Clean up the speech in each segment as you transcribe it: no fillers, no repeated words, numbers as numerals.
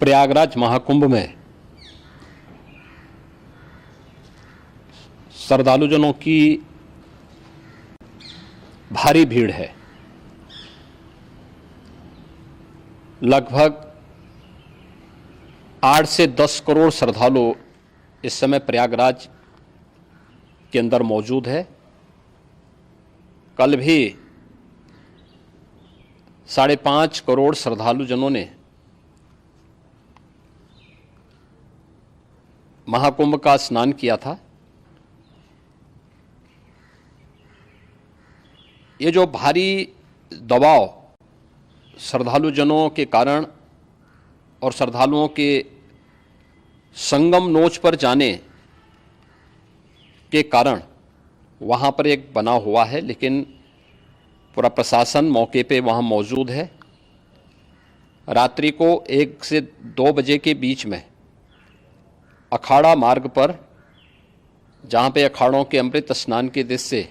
प्रयागराज महाकुंभ में श्रद्धालुजनों की भारी भीड़ है। लगभग 8 से 10 करोड़ श्रद्धालु इस समय प्रयागराज के अंदर मौजूद है। कल भी 5.5 करोड़ श्रद्धालुजनों ने महाकुंभ का स्नान किया था। ये जो भारी दबाव श्रद्धालुजनों के कारण और श्रद्धालुओं के संगम नोच पर जाने के कारण वहाँ पर एक बना हुआ है, लेकिन पूरा प्रशासन मौके पे वहाँ मौजूद है। रात्रि को 1 से 2 बजे के बीच में अखाड़ा मार्ग पर, जहाँ पे अखाड़ों के अमृत स्नान के दृश्य से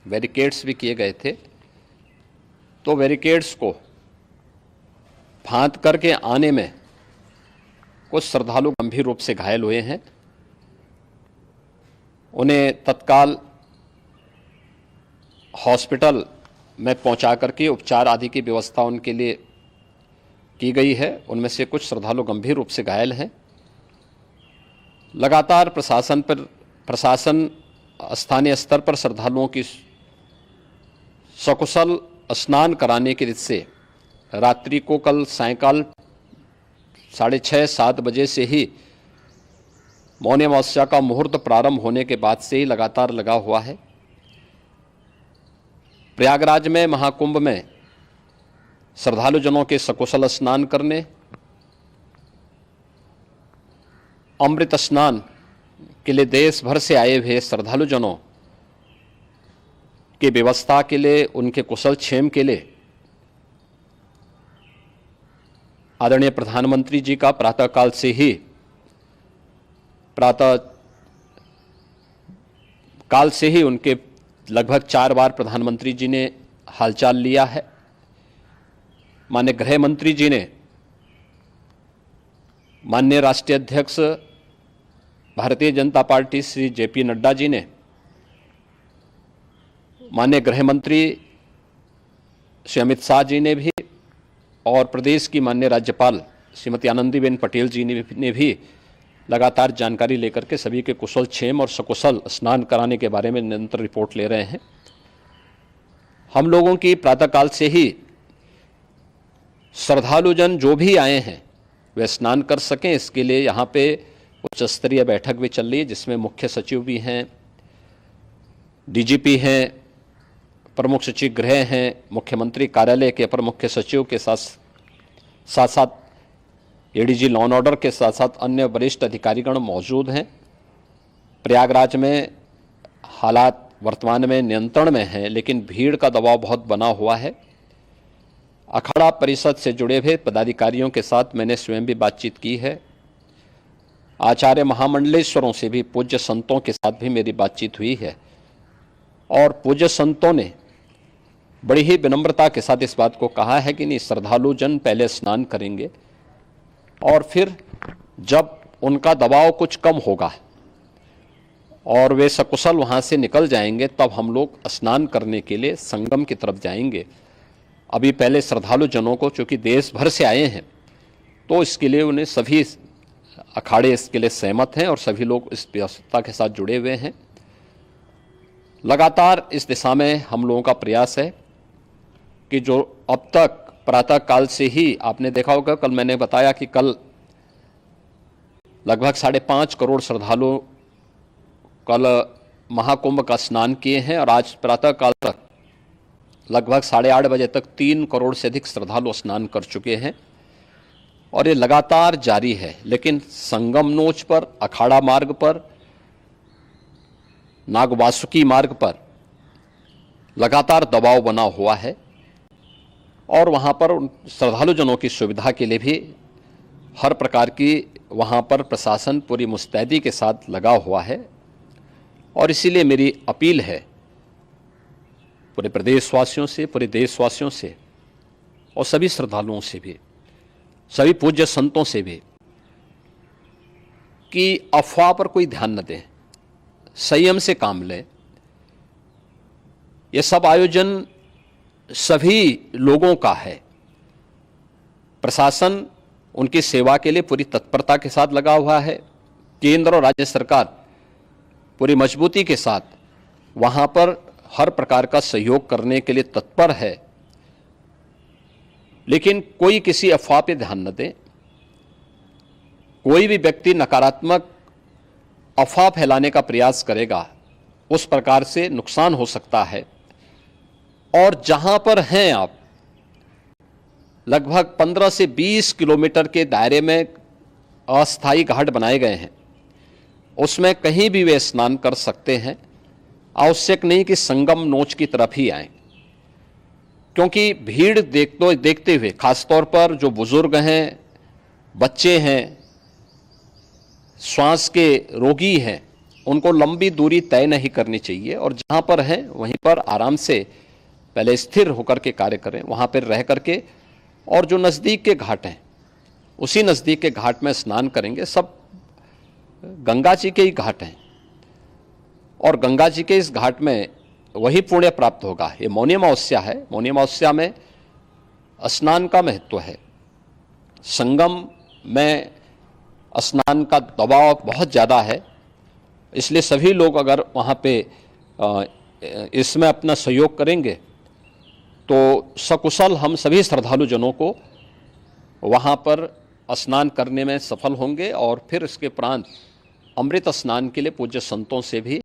बैरिकेड्स भी किए गए थे, तो बैरिकेड्स को फांद करके आने में कुछ श्रद्धालु गंभीर रूप से घायल हुए हैं। उन्हें तत्काल हॉस्पिटल में पहुंचा करके उपचार आदि की व्यवस्था उनके लिए की गई है। उनमें से कुछ श्रद्धालु गंभीर रूप से घायल हैं। लगातार प्रशासन स्थानीय स्तर पर श्रद्धालुओं की सकुशल स्नान कराने के दृष्टि से रात्रि को कल सायंकाल 6:30-7 बजे से ही मौनी अमावस्या का मुहूर्त प्रारंभ होने के बाद से ही लगातार लगा हुआ है। प्रयागराज में महाकुंभ में श्रद्धालुजनों के सकुशल स्नान करने, अमृत स्नान के लिए देश भर से आए हुए श्रद्धालुजनों की व्यवस्था के लिए, उनके कुशल क्षेम के लिए आदरणीय प्रधानमंत्री जी का प्रातःकाल से ही उनके लगभग 4 बार प्रधानमंत्री जी ने हालचाल लिया है। माननीय गृह मंत्री जी ने, माननीय राष्ट्रीय अध्यक्ष भारतीय जनता पार्टी श्री जेपी नड्डा जी ने, माननीय गृह मंत्री श्री अमित शाह जी ने भी, और प्रदेश की माननीय राज्यपाल श्रीमती आनंदीबेन पटेल जी ने भी लगातार जानकारी लेकर के सभी के कुशल क्षेम और सकुशल स्नान कराने के बारे में निरंतर रिपोर्ट ले रहे हैं। हम लोगों की प्रातःकाल से ही श्रद्धालुजन जो भी आए हैं वे स्नान कर सकें, इसके लिए यहाँ पे उच्च स्तरीय बैठक भी चल रही है, जिसमें मुख्य सचिव भी हैं, डीजीपी हैं, प्रमुख सचिव गृह हैं, मुख्यमंत्री कार्यालय के अपर मुख्य सचिव के साथ साथ एडीजी लॉ एंड ऑर्डर के साथ साथ अन्य वरिष्ठ अधिकारीगण मौजूद हैं। प्रयागराज में हालात वर्तमान में नियंत्रण में हैं, लेकिन भीड़ का दबाव बहुत बना हुआ है। अखाड़ा परिषद से जुड़े हुए पदाधिकारियों के साथ मैंने स्वयं भी बातचीत की है। आचार्य महामंडलेश्वरों से भी, पूज्य संतों के साथ भी मेरी बातचीत हुई है, और पूज्य संतों ने बड़ी ही विनम्रता के साथ इस बात को कहा है कि नहीं, श्रद्धालुजन पहले स्नान करेंगे और फिर जब उनका दबाव कुछ कम होगा और वे सकुशल वहाँ से निकल जाएंगे, तब हम लोग स्नान करने के लिए संगम की तरफ जाएंगे। अभी पहले श्रद्धालुजनों को, चूँकि देश भर से आए हैं, तो इसके लिए उन्हें सभी अखाड़े इसके लिए सहमत हैं और सभी लोग इस व्यवस्था के साथ जुड़े हुए हैं। लगातार इस दिशा में हम लोगों का प्रयास है कि जो अब तक प्रातःकाल से ही आपने देखा होगा, कल मैंने बताया कि कल लगभग 5.5 करोड़ श्रद्धालु कल महाकुंभ का स्नान किए हैं, और आज प्रातःकाल तक लगभग 8:30 बजे तक 3 करोड़ से अधिक श्रद्धालु स्नान कर चुके हैं, और ये लगातार जारी है। लेकिन संगम नोच पर, अखाड़ा मार्ग पर, नागवासुकी मार्ग पर लगातार दबाव बना हुआ है, और वहाँ पर श्रद्धालुजनों की सुविधा के लिए भी हर प्रकार की वहाँ पर प्रशासन पूरी मुस्तैदी के साथ लगा हुआ है। और इसीलिए मेरी अपील है पूरे प्रदेशवासियों से, पूरे देशवासियों से और सभी श्रद्धालुओं से भी, सभी पूज्य संतों से भी कि अफवाह पर कोई ध्यान न दें, संयम से काम लें। ये सब आयोजन सभी लोगों का है। प्रशासन उनकी सेवा के लिए पूरी तत्परता के साथ लगा हुआ है। केंद्र और राज्य सरकार पूरी मजबूती के साथ वहां पर हर प्रकार का सहयोग करने के लिए तत्पर है। लेकिन कोई किसी अफवाह पे ध्यान न दे। कोई भी व्यक्ति नकारात्मक अफवाह फैलाने का प्रयास करेगा, उस प्रकार से नुकसान हो सकता है। और जहां पर हैं आप, लगभग 15 से 20 किलोमीटर के दायरे में अस्थायी घाट बनाए गए हैं, उसमें कहीं भी वे स्नान कर सकते हैं। आवश्यक नहीं कि संगम नोच की तरफ ही आएं, क्योंकि भीड़ देखते हुए खासतौर पर जो बुजुर्ग हैं, बच्चे हैं, श्वास के रोगी हैं, उनको लंबी दूरी तय नहीं करनी चाहिए। और जहां पर हैं वहीं पर आराम से पहले स्थिर होकर के कार्य करें, वहां पर रह करके। और जो नज़दीक के घाट हैं, उसी नज़दीक के घाट में स्नान करेंगे। सब गंगा जी के ही घाट हैं और गंगा जी के इस घाट में वही पुण्य प्राप्त होगा। ये मौनी अमावस्या है। मौनी अमावस्या में स्नान का महत्व है। संगम में स्नान का दबाव बहुत ज़्यादा है, इसलिए सभी लोग अगर वहाँ पे इसमें अपना सहयोग करेंगे तो सकुशल हम सभी श्रद्धालु जनों को वहाँ पर स्नान करने में सफल होंगे। और फिर इसके उपरांत अमृत स्नान के लिए पूज्य संतों से भी